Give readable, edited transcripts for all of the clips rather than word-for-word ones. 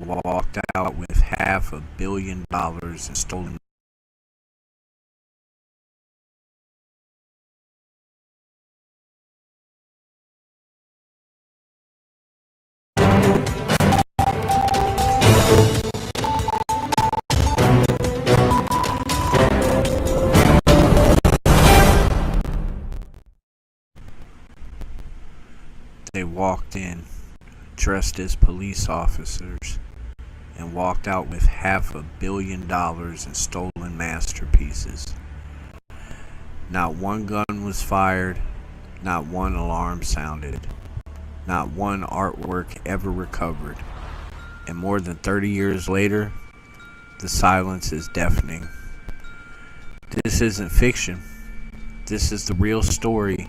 walked out with $500 million in stolen. They walked in dressed as police officers and walked out with $500 million in stolen masterpieces. Not one gun was fired, not one alarm sounded, not one artwork ever recovered. And more than 30 years later, the silence is deafening. This isn't fiction. This is the real story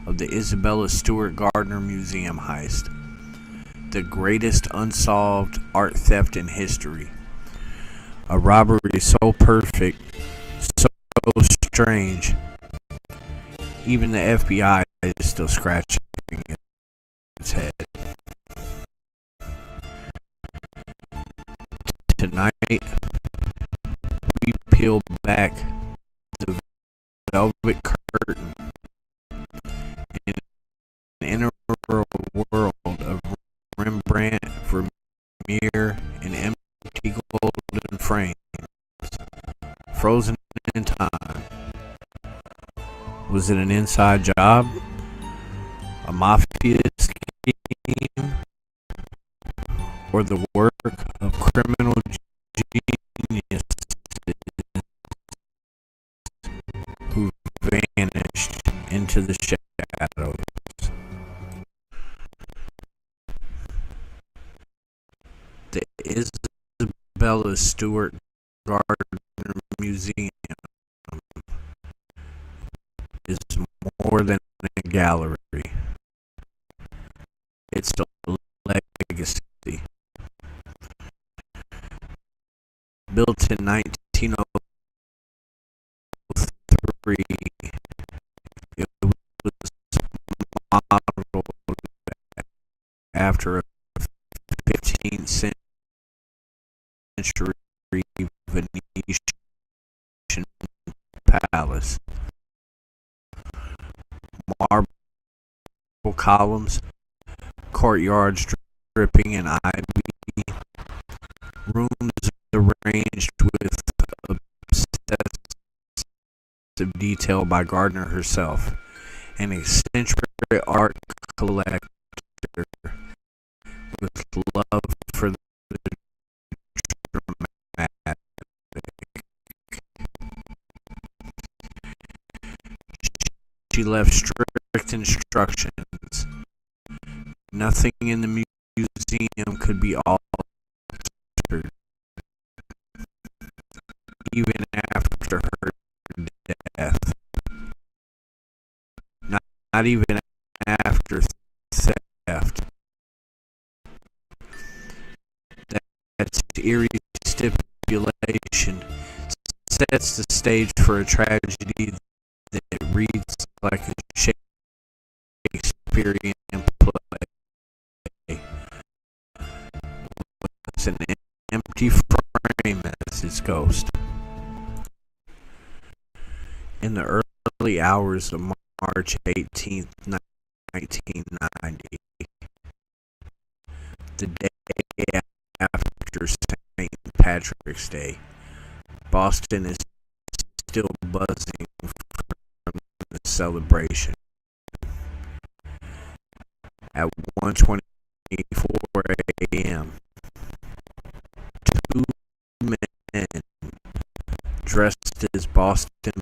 of the Isabella Stewart Gardner Museum heist, the greatest unsolved art theft in history. A robbery so perfect, so strange, even the FBI is still scratching its head. Tonight, we peel back the velvet curtain in an inner world of Rembrandt, Vermeer, and empty golden frames, frozen in time. Was it an inside job? A mafia scheme? Or the work of criminal geniuses who vanished into the shadows? The Isabella Stewart Gardner Museum is more than a gallery. It's a legacy. Built in 1903, it was modeled after a 15th century Venetian palace. Marble columns, courtyards dripping in ivy, rooms arranged with obsessive detail by Gardner herself, an eccentric art collector with love for the dramatic. She left strict instructions. Nothing in the museum could be altered, even after her death. Not even after theft. That eerie stipulation sets the stage for a tragedy that reads like a Shakespearean play. It's an empty frame as its ghost. In the early hours of March 18th, 1990, the day after St. Patrick's Day, Boston is still buzzing from the celebration. At 1:24 a.m., two men dressed as Boston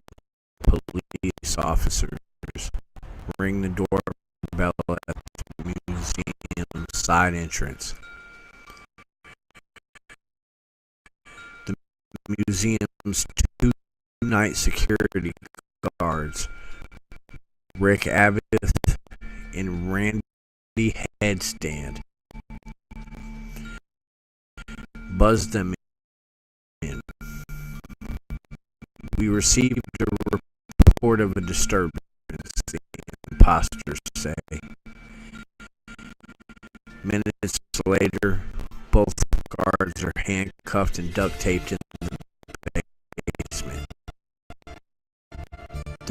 police officers ring the doorbell at the museum's side entrance. The museum's two night security guards, Rick Abbott and Randy Headstand, buzzed them in. We received a report of a disturbance, the imposters say. Minutes later, both guards guards are handcuffed and duct taped in the basement.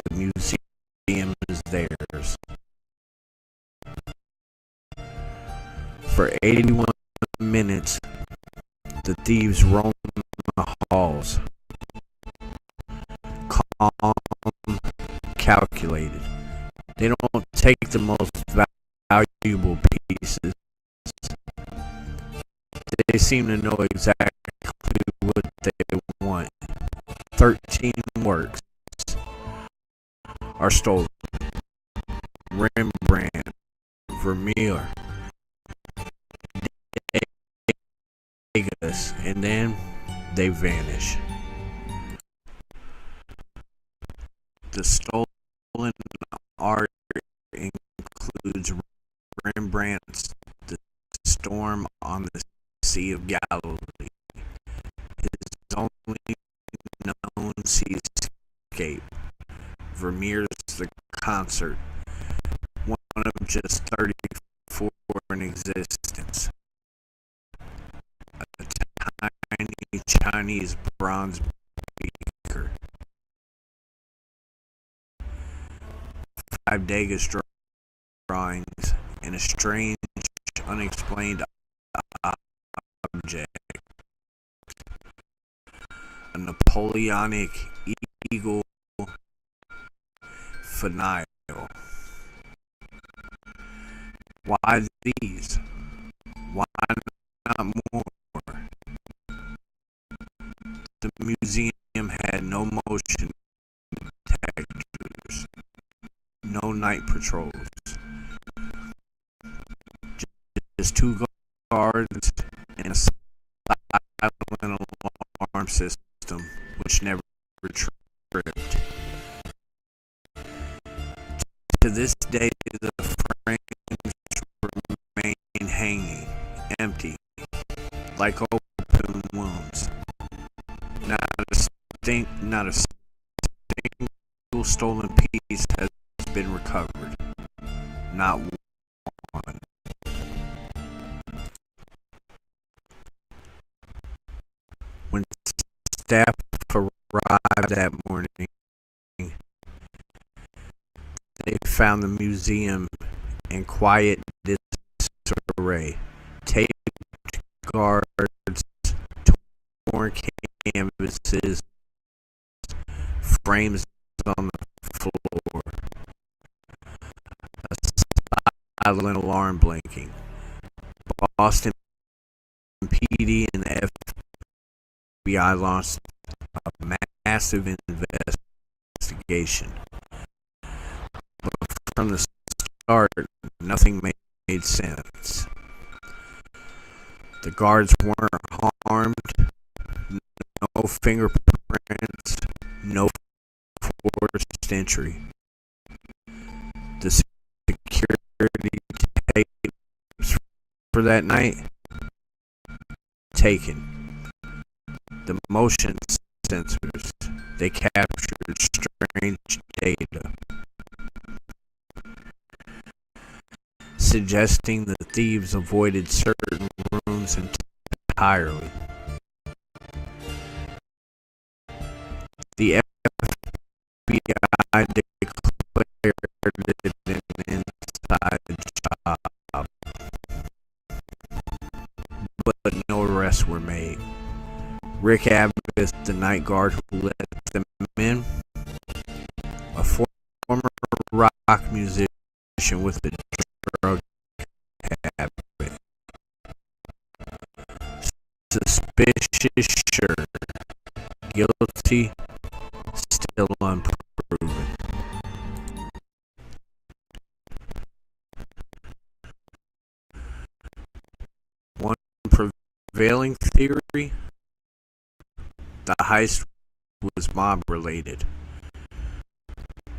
The museum is theirs. For 81 minutes, the thieves roam the halls, calm, calculated. They don't take the most valuable pieces. They seem to know exactly what they want. 13 works are stolen. Rembrandt, Vermeer, Degas, and then they vanish. The stolen art includes Rembrandt's The Storm on the Sea of Galilee, his only known seascape. Vermeer's The Concert, one of just 34 in existence. A tiny Chinese bronze beaker. 5 Degas drawings and a strange, unexplained object. A Napoleonic eagle finial. Why these? Why not more? The museum had no motion detectors, no night patrols, just 2 guards and a silent alarm system which never tripped. To this day, the frames remain hanging, empty, like open wounds. Not a single stolen piece has been recovered. Not one. When staff arrived that morning, they found the museum in quiet disarray. Taped guards, torn canvases, frames on the floor, a silent alarm blinking. Boston PD and the FBI launched a massive investigation. But from the start, nothing made sense. The guards weren't harmed, no fingerprints, no forced entry. The security tapes for that night taken. The motion sensors, they captured strange data, suggesting the thieves avoided certain rooms entirely. The FBI declared it an inside job, but no arrests were made. Rick Abbott, the night guard who let them in, a former rock musician with a drug habit. Suspicious, sure. Guilty, still unproven. One prevailing theory: the heist was mob-related.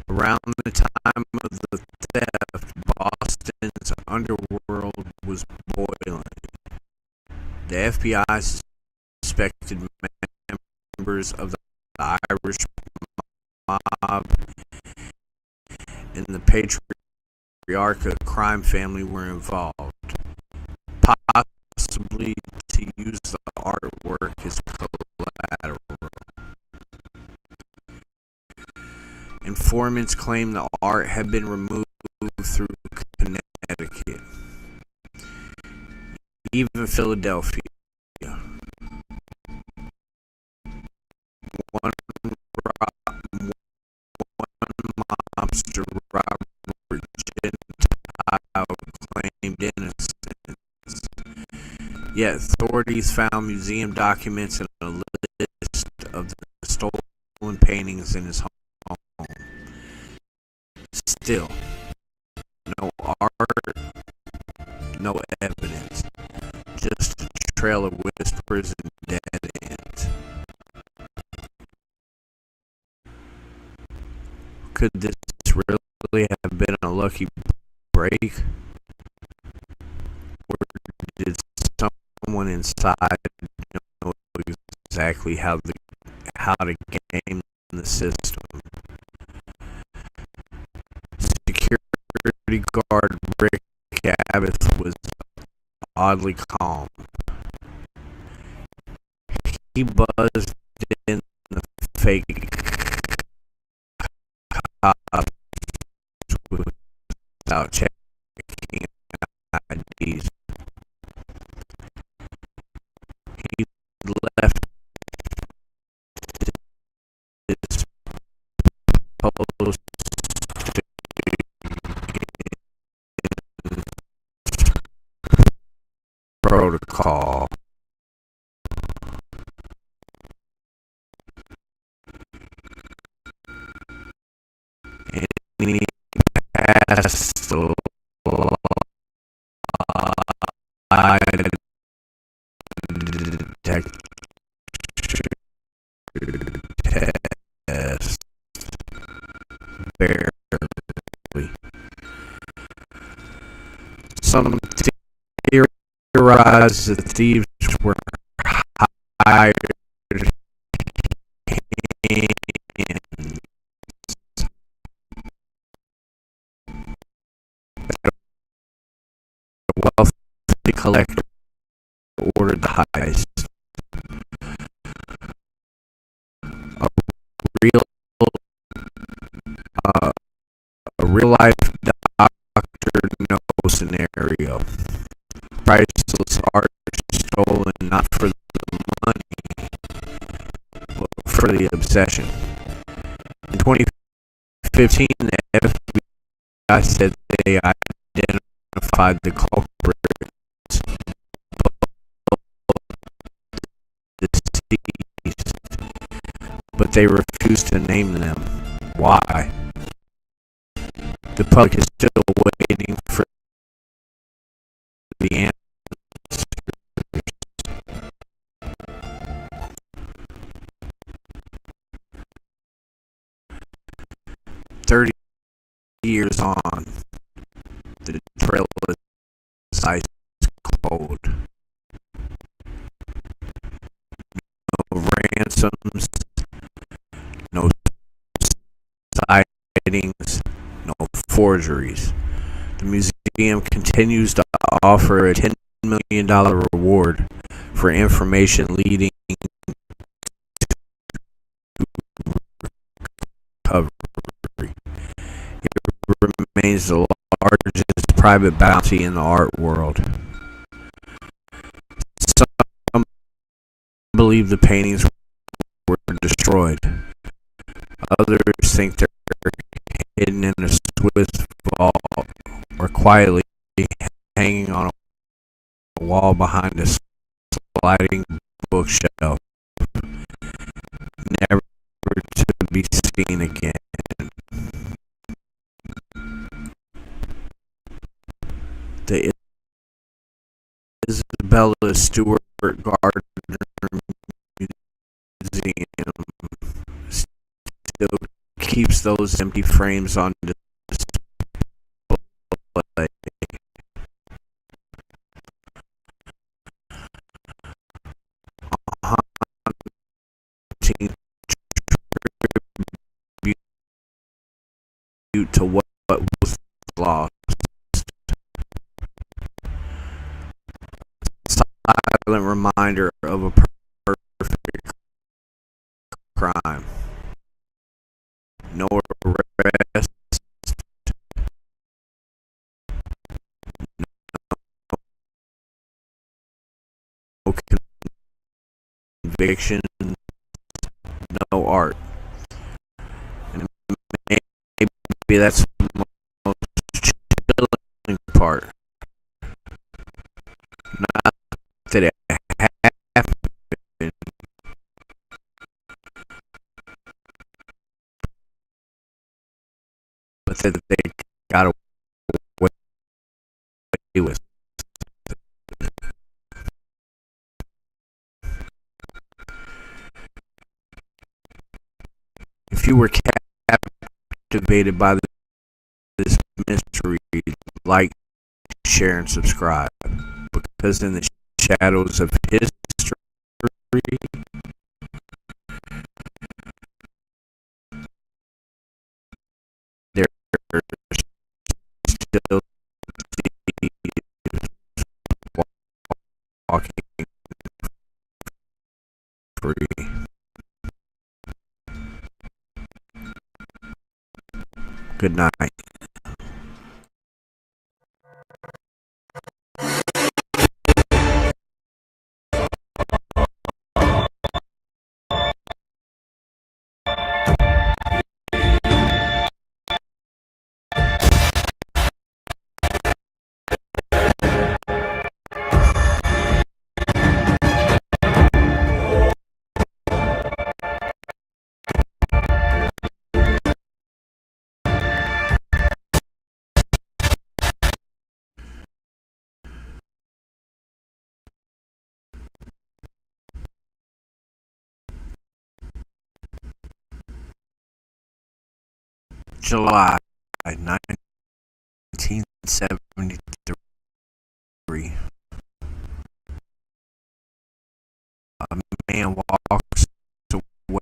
Around the time of the theft, Boston's underworld was boiling. The FBI suspected members of the Irish mob and the Patriarcha crime family were involved, possibly to use the as collateral. Informants claimed the art had been removed through Connecticut, even Philadelphia. One mobster, Robert Gentile, claimed innocence. Yet authorities found museum documents and a list of the stolen paintings in his home. Still, no art, no evidence, just a trail of whispers and dead ends. Could this really have been a lucky break? Or did someone inside know exactly how to game the system? Security guard Rick Abbott was oddly calm. He buzzed in the fake cops without checking IDs. He left his post protocol. And he passed the lie detector test barely. Some theorize the thieves were hired hands. A wealthy collector ordered the heist. Real, a real life Doctor No scenario. Priceless art stolen not for the money, but for the obsession. In 2015, the FBI said they identified the culprits, deceased, but they refused to name them. Why? The public is still waiting for the answer. 30 years on, the trail is ice cold. No ransoms, no sightings, no forgeries. The museum continues to offer a $10 million reward for information leading to recovery. It remains the largest private bounty in the art world. Some believe the paintings were destroyed. Others think they're hidden in a Swiss vault or quietly hanging on a wall behind a sliding bookshelf, never to be seen again. The Isabella Stewart Gardner Museum still keeps those empty frames on display. Haunting tribute to what was lost. Silent reminder of a crime. No arrest, no conviction, no art. And maybe that's the most chilling part. Not that it happened, but that they got away with. If you were captivated by this mystery, like, share, and subscribe. Because in the shadows of history, there are still walking free. Good night. July 1973. A man walks away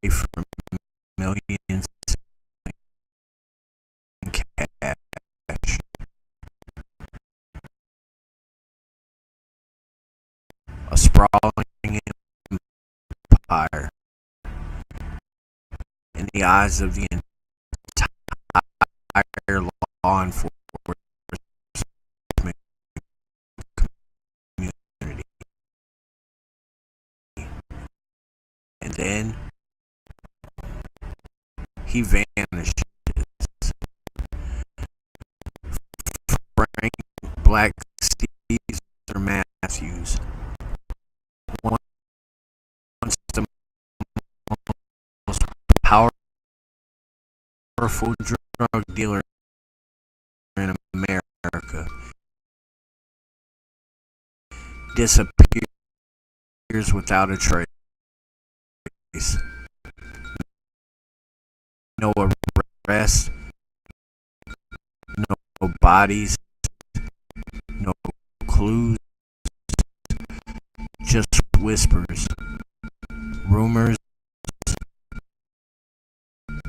from millions in cash. A sprawling empire in the eyes of the entire law enforcement community. And then he vanishes. Frank Black Caesar Matthews, once the most powerful drug dealer in America, disappears without a trace. No arrests, no bodies, no clues, just whispers, rumors,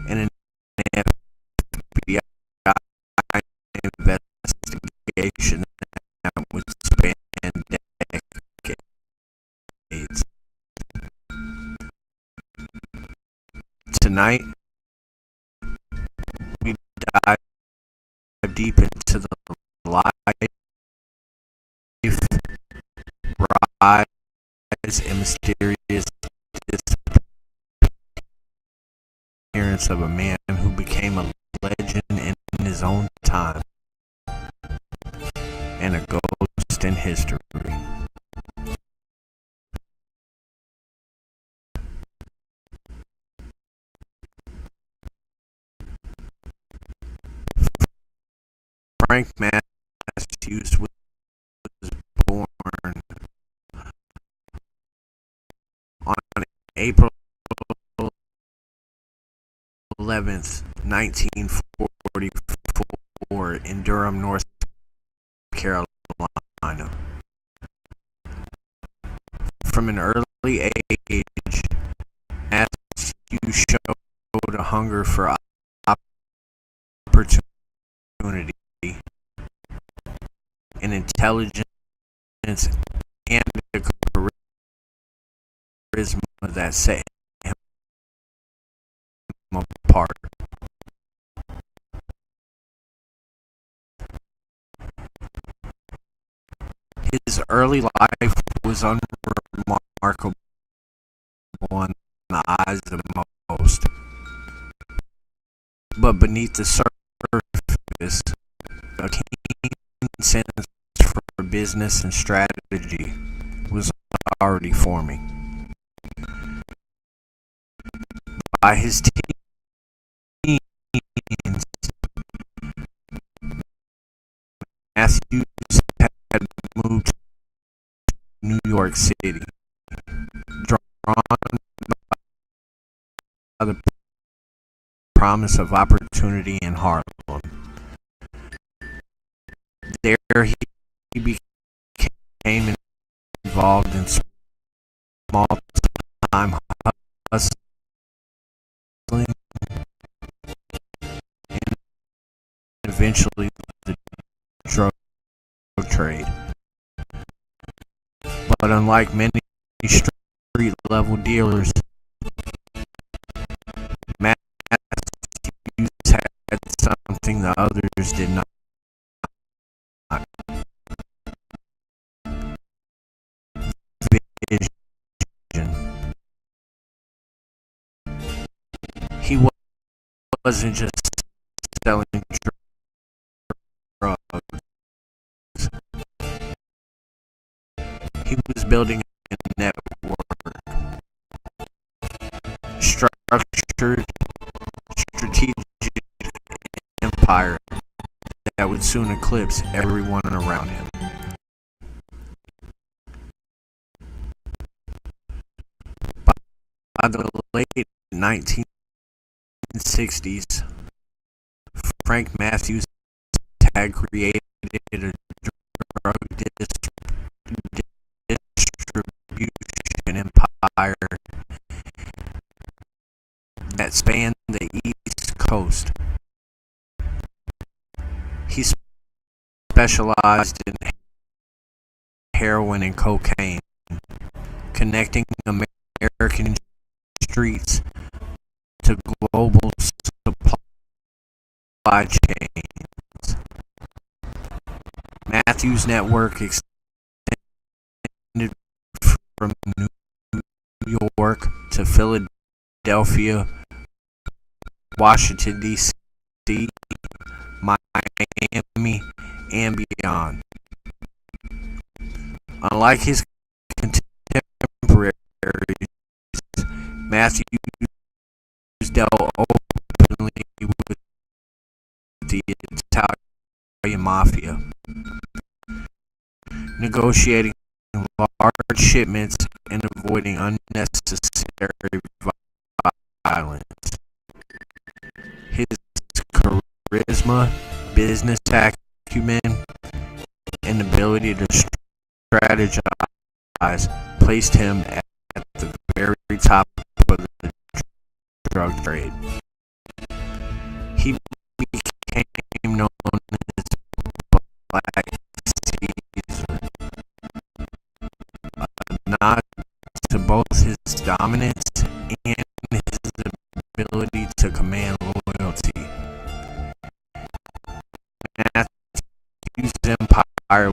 and an FBI investigation that would span decades. Tonight, we dive deep into the life, rise, and mysterious disappearance of a man who became a legend in his own time and a ghost in history. Frank Matthews was born on April 11th, 1944 in Durham, North Carolina. From an early age, Matthews showed a hunger for opportunity and intelligence and a charisma that set him apart. His early life was unremarkable in the eyes of most, but beneath the surface, a keen sense for business and strategy was already forming. By his teens, Matthews had moved to New York City, drawn by the promise of opportunity in Harlem. There he became involved in small-time hustling and eventually the drug trade. But unlike many street-level dealers, Matthews had something the others did not. Vision. He wasn't just selling drugs. He was building a network, structured, strategic empire that would soon eclipse everyone around him. By the late 1960s, Frank Matthews had created a drug distribution empire that spanned the East Coast. He specialized in heroin and cocaine, connecting American streets to global supply chains. Matthews' network extended from New York to Philadelphia, Washington, D.C., Miami, and beyond. Unlike his contemporaries, Matthews dealt openly with the Italian mafia, negotiating large shipments and avoiding unnecessary violence. His charisma, business acumen, and ability to strategize placed him at the very top of the drug trade. He became known as Black Caesar, a nod to both his dominance and his ability to command loyalty. Matthews' empire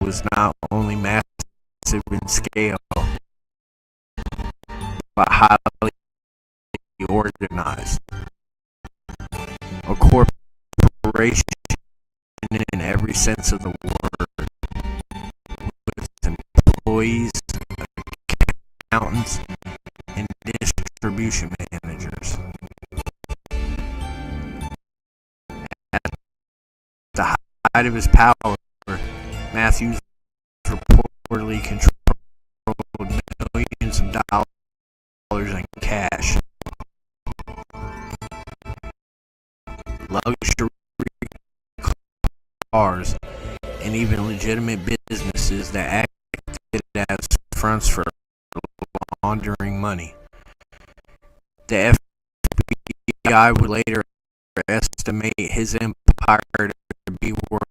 was not only massive in scale, but highly organized. A corporation in every sense of the word, with employees, accountants, and distribution managers. At the height of his power, Matthews reportedly controlled millions of dollars in cash, luxury cars, and even legitimate businesses that acted as fronts for laundering money. The FBI would later estimate his empire to be worth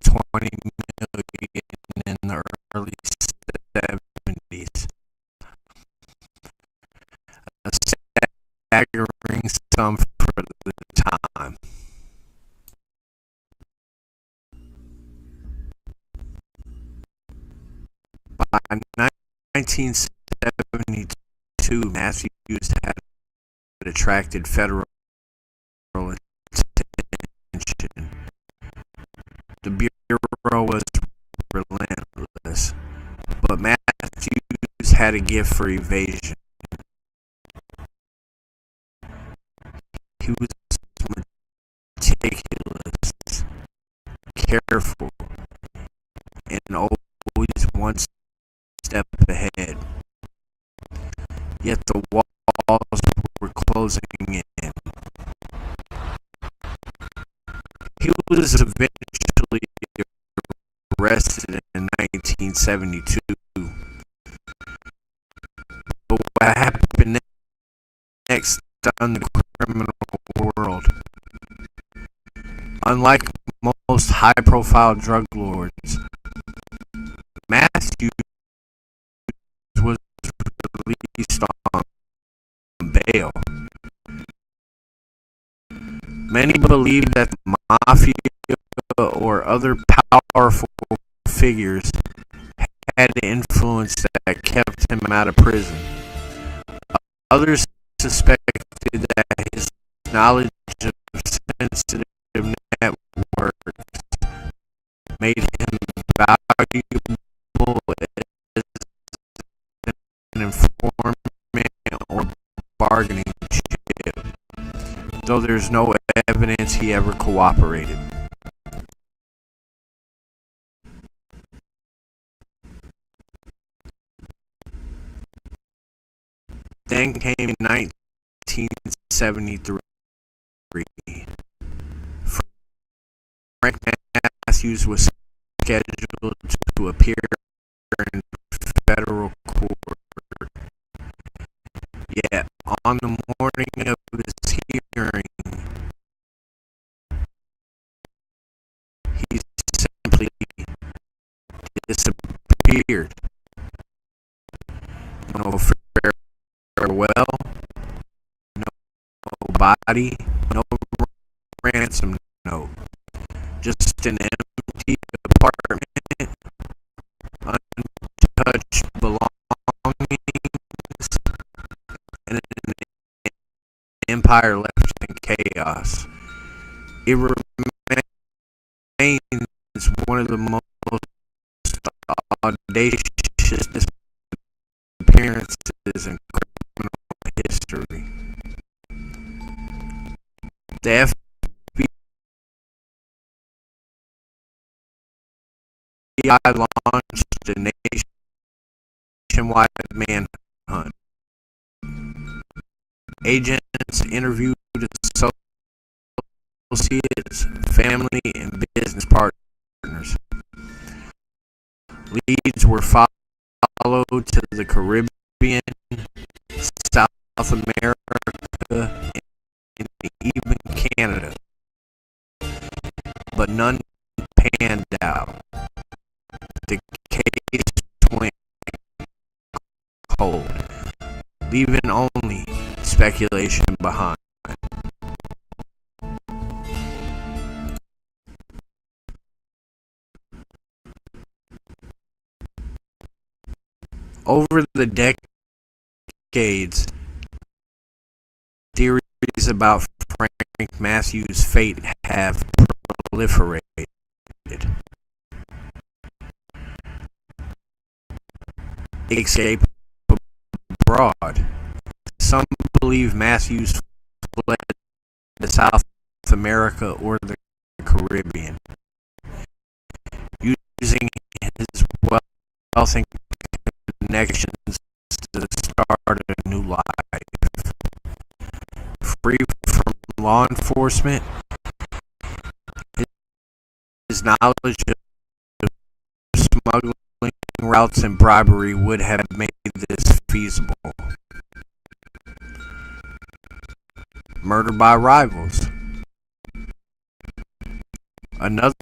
$20 million in the early 70s. some for the time. By 1972, Matthews had attracted federal attention. The Bureau was relentless, but Matthews had a gift for evasion. He was meticulous, careful, and always one step ahead. Yet the walls were closing in. He was eventually arrested in 1972. But what happened next stunned the criminal world. Unlike most high-profile drug lords, Matthews was released on bail. Many believe that the mafia or other powerful figures had the influence that kept him out of prison. Others suspected that his knowledge of sensitive networks made him valuable as an informant or bargaining chip, though there's no evidence he ever cooperated. Then came 1973. Frank Matthews was scheduled to appear in federal court. Yet, on the morning of his hearing, he simply disappeared. No farewell, no body, no ransom note. Just an empty apartment, untouched belongings, and an empire left in chaos. It remains one of the most audacious disappearances in criminal history. The FBI launched a nationwide manhunt. Agents interviewed associates, family, and business partners. Leads were followed to the Caribbean, South America, and even Canada, but none panned out. The case went cold, leaving only speculation behind. Over the decades, theories about Frank Matthews' fate have proliferated. Escape abroad. Some believe Matthews fled to South America or the Caribbean, using his wealth and connections to start a new life. Free from law enforcement, his knowledge of smuggling routes and bribery would have made this feasible. Murder by rivals. Another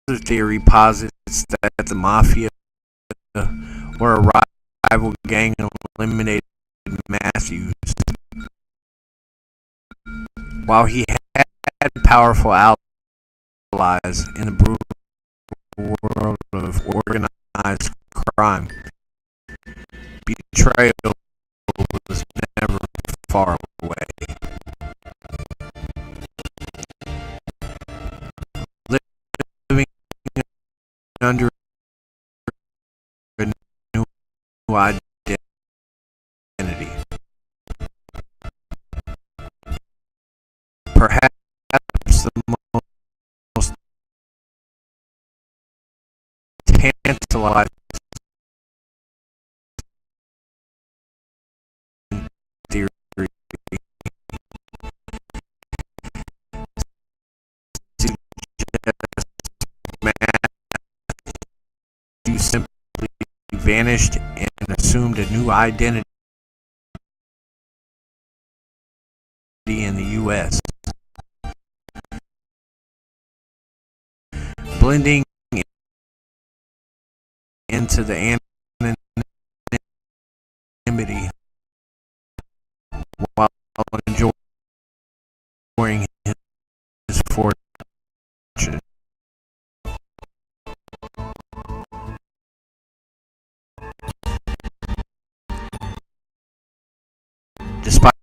theory posits that the mafia or a rival gang eliminated Matthews While he had powerful allies in the brutal world of organized crime, betrayal was never far away. Living under a new identity, perhaps the most tantalizing theory suggests Matthew simply vanished and assumed a new identity in the U.S., blending into the anonymity while enjoying his fortune. Despite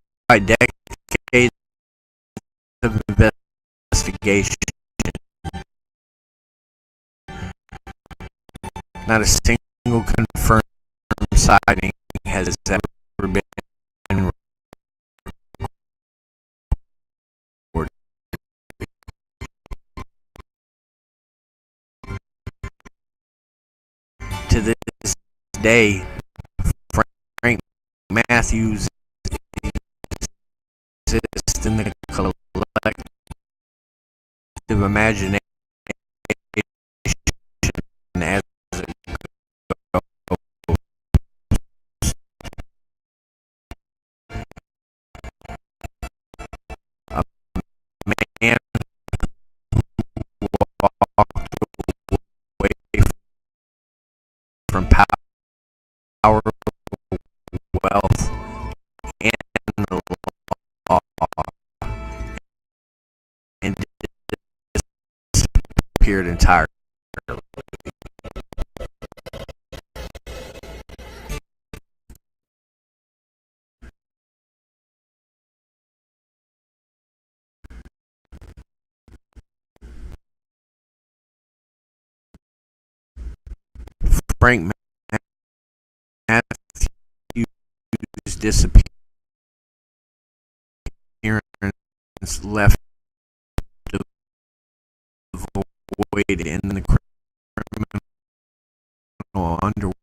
decades of investigation, not a single confirmed sighting has ever been reported. To this day, Frank Matthews exists in the collective imagination as a man who walked away from power, wealth, and the law, and disappeared entirely. Frank Matthews' disappearance left a void in the criminal underworld.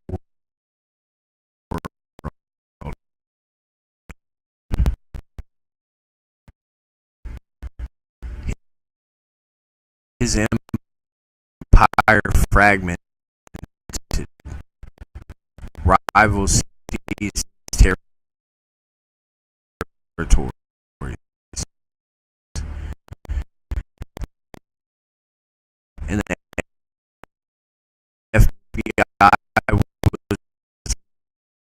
His empire fragmented, rivals seized territories, and the FBI was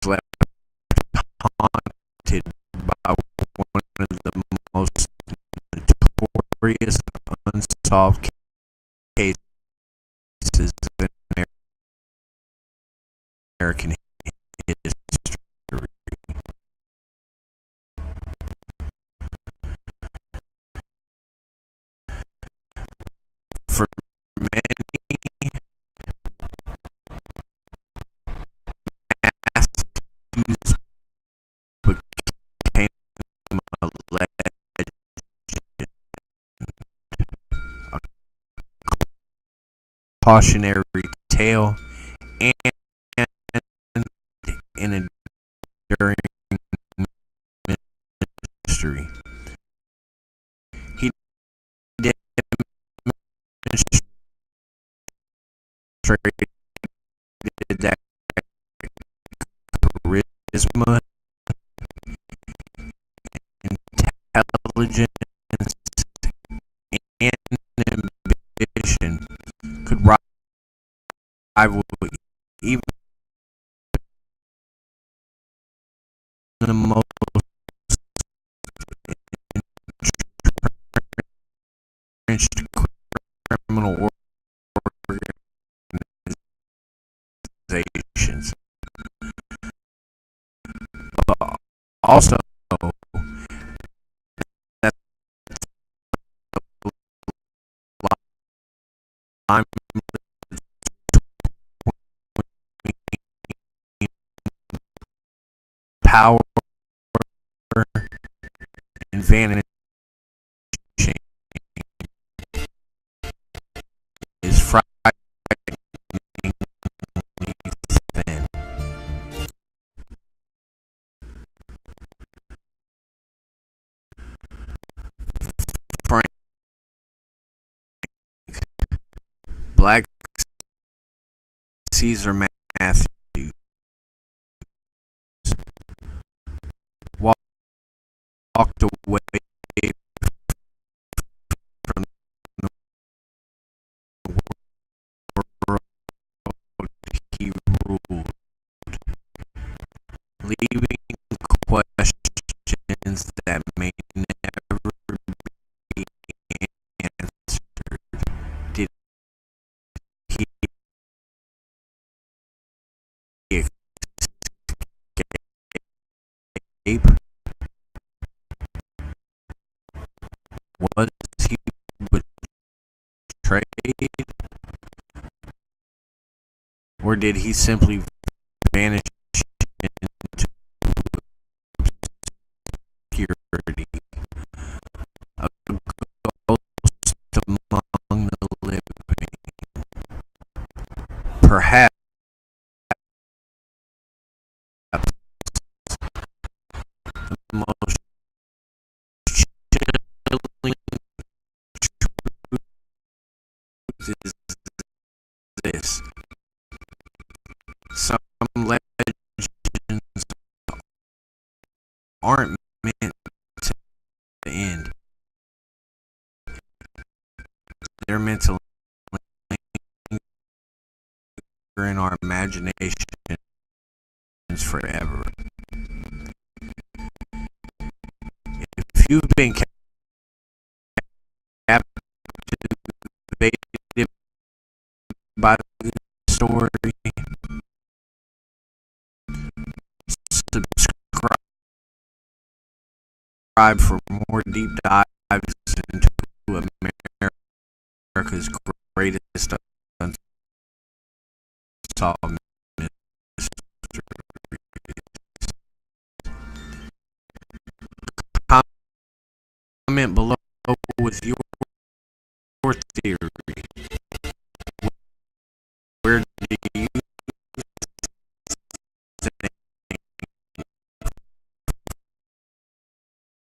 left haunted by one of the most notorious unsolved cases in American history. For many, Matthews became a legend, a cautionary tale, and an enduring mystery. He demonstrated that charisma, intelligence, and ambition could rival even the most Also, that lime power and vanishing is frighteningly thin. Frank Black Caesar Matthews walked away from the world he ruled, leaving questions that may never be answered. Did he escape? Was he betrayed? Or did he simply vanish into obscurity? A ghost among the living. Perhaps the most chilling truth is this. Some legends aren't meant to end. They're meant to linger in our imaginations forever. If you've been captivated by the story, subscribe for more deep dives into America's greatest unsolved mysteries. Comment below with your theory. Where do you think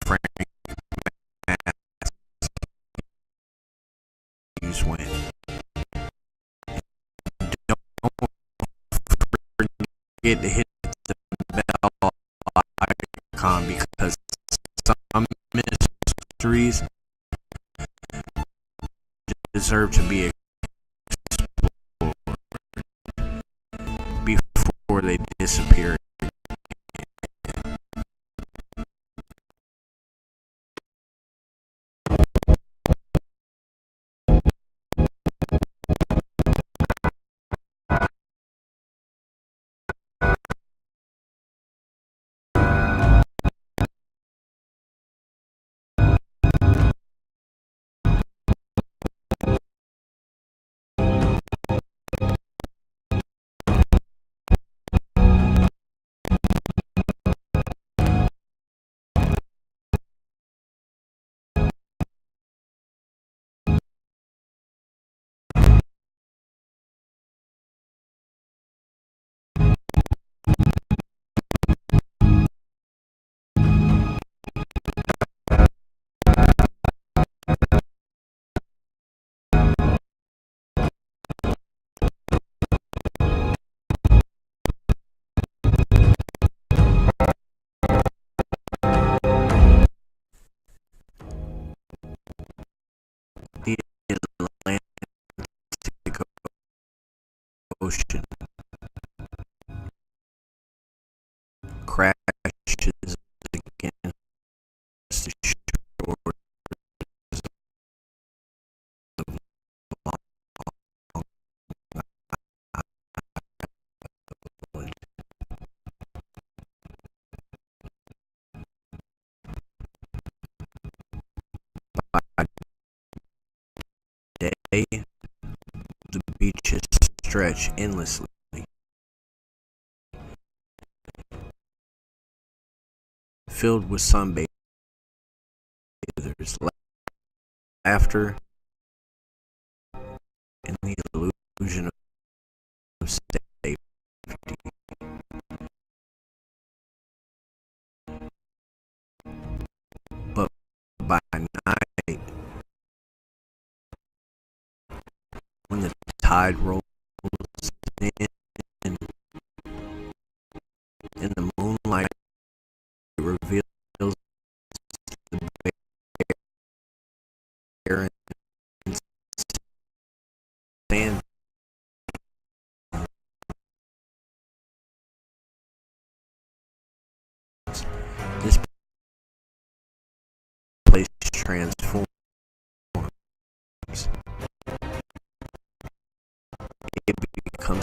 Frank Matthews went? Don't forget to hit the bell icon because some mysteries deserve to be explored before they disappear. The Atlantic Ocean crashes against the shores of Long Island. stretch endlessly, filled with sunbathers, laughter, and the illusion of safety. But by night, when the tide rolls in and the moonlight reveals the bare and sand, this place transforms. It becomes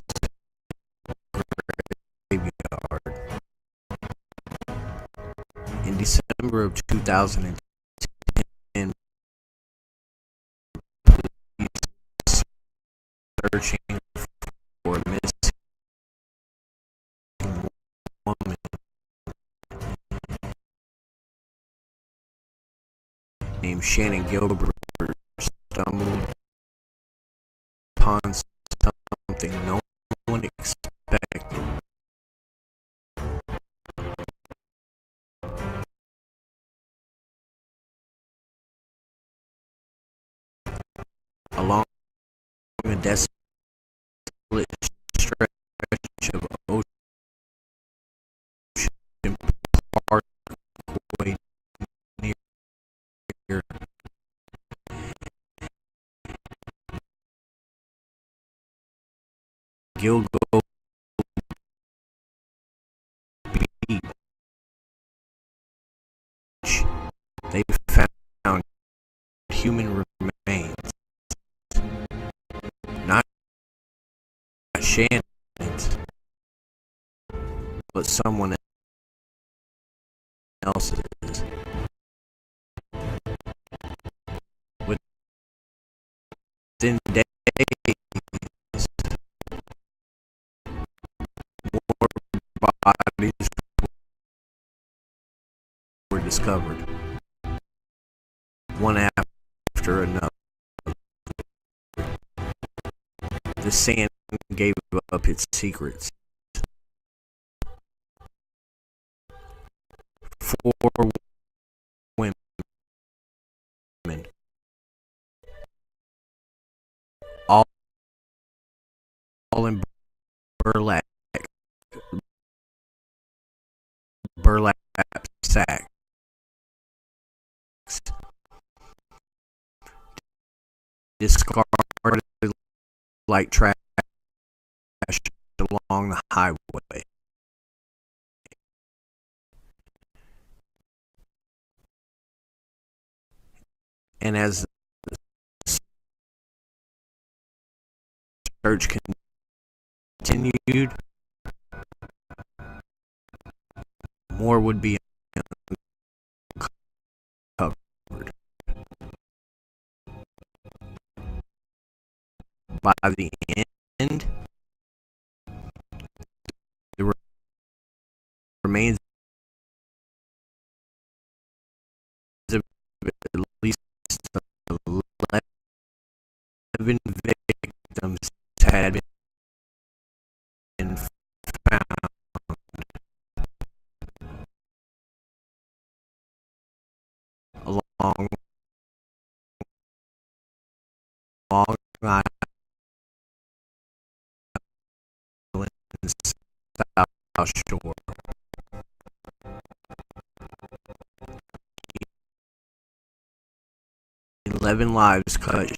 a graveyard. In December of 2010, police searching for a missing woman named Shannon Gilbert stumbled upon something no one expected. Along a desolate stretch of ocean parkway near Gilgo Beach, they found human remains, not Shannon's, but someone else's. Within days, more bodies were discovered, one after another. The sand gave up its secrets. 4 women, all in burlap sacks, discarded like trash along the highway. And as the search continued, more would be uncovered. By the end, the remains of at least 11 victims had been found along Long Island's South Shore. 11 lives cut